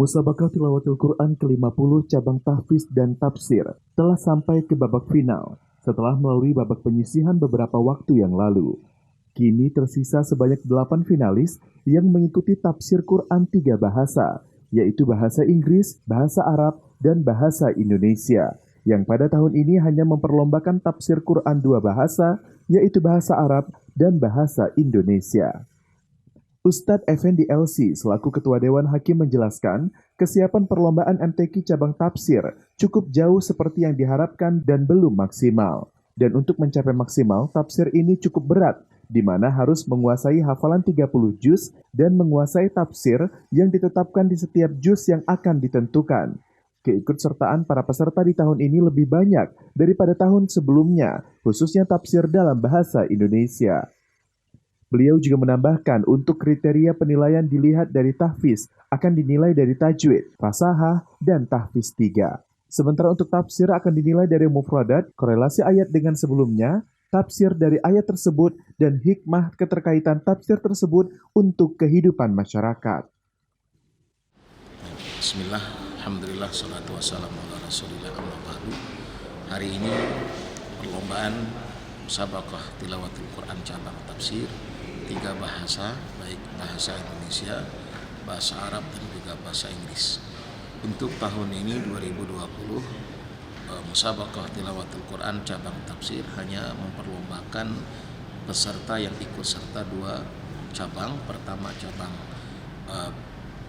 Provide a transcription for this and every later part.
Musabaqah Tilawatul Quran ke-50 cabang tahfiz dan tafsir telah sampai ke babak final setelah melalui babak penyisihan beberapa waktu yang lalu. Kini tersisa sebanyak 8 finalis yang mengikuti tafsir Quran 3 bahasa, yaitu bahasa Inggris, bahasa Arab, dan bahasa Indonesia, yang pada tahun ini hanya memperlombakan tafsir Quran 2 bahasa, yaitu bahasa Arab dan bahasa Indonesia. Ustadz Effendi LC selaku Ketua Dewan Hakim menjelaskan, kesiapan perlombaan MTQ cabang tafsir cukup jauh seperti yang diharapkan dan belum maksimal. Dan untuk mencapai maksimal, tafsir ini cukup berat, di mana harus menguasai hafalan 30 juz dan menguasai tafsir yang ditetapkan di setiap juz yang akan ditentukan. Keikutsertaan para peserta di tahun ini lebih banyak daripada tahun sebelumnya, khususnya tafsir dalam bahasa Indonesia. Beliau juga menambahkan untuk kriteria penilaian dilihat dari tahfiz akan dinilai dari tajwid, fasahah, dan tahfiz 3. Sementara untuk tafsir akan dinilai dari mufradat, korelasi ayat dengan sebelumnya, tafsir dari ayat tersebut, dan hikmah keterkaitan tafsir tersebut untuk kehidupan masyarakat. Bismillah, alhamdulillah, salatu wassalamu ala rasulillah, amma ba'du. Hari ini perlombaan Musabaqah Tilawatul Quran cabang tafsir 3 bahasa, baik bahasa Indonesia, bahasa Arab, dan juga bahasa Inggris. Untuk tahun ini 2020, Musabaqah Tilawatul Quran cabang tafsir hanya memperlombakan peserta yang ikut serta 2 cabang. Pertama cabang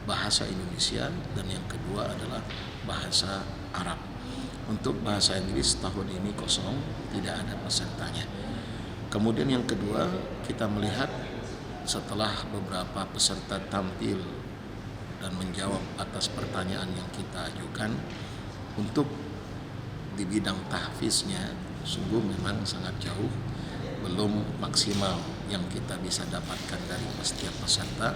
bahasa Indonesia dan yang kedua adalah bahasa Arab. Untuk bahasa Inggris tahun ini kosong, tidak ada pesertanya. Kemudian yang kedua, kita melihat setelah beberapa peserta tampil dan menjawab atas pertanyaan yang kita ajukan, untuk di bidang tahfiznya sungguh memang sangat jauh, belum maksimal yang kita bisa dapatkan dari setiap peserta,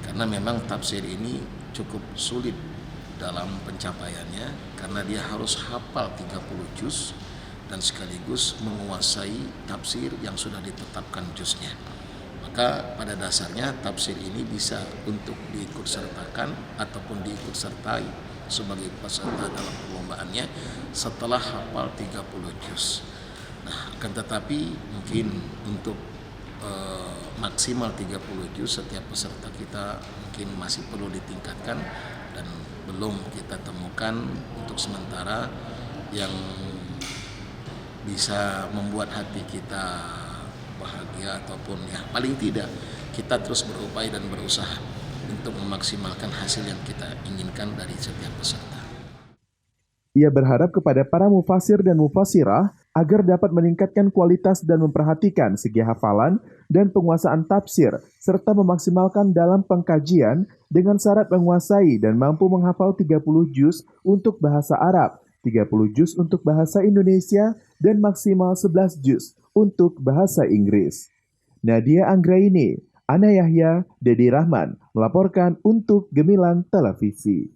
karena memang tafsir ini cukup sulit dalam pencapaiannya, karena dia harus hafal 30 juz dan sekaligus menguasai tafsir yang sudah ditetapkan juznya. Maka pada dasarnya tafsir ini bisa untuk diikutsertakan ataupun diikutsertai sebagai peserta dalam perlombaannya setelah hafal 30 juz. Nah, akan tetapi mungkin untuk maksimal 30 juz setiap peserta kita mungkin masih perlu ditingkatkan dan belum kita temukan untuk sementara yang bisa membuat hati kita bahagia, ataupun ya paling tidak kita terus berupaya dan berusaha untuk memaksimalkan hasil yang kita inginkan dari setiap peserta. Ia berharap kepada para mufasir dan mufasirah agar dapat meningkatkan kualitas dan memperhatikan segi hafalan dan penguasaan tafsir, serta memaksimalkan dalam pengkajian dengan syarat menguasai dan mampu menghafal 30 juz untuk bahasa Arab, 30 juz untuk bahasa Indonesia, dan maksimal 11 juz untuk bahasa Inggris. Nadia Anggraini, Ana Yahya, Dedi Rahman melaporkan untuk Gemilang Televisi.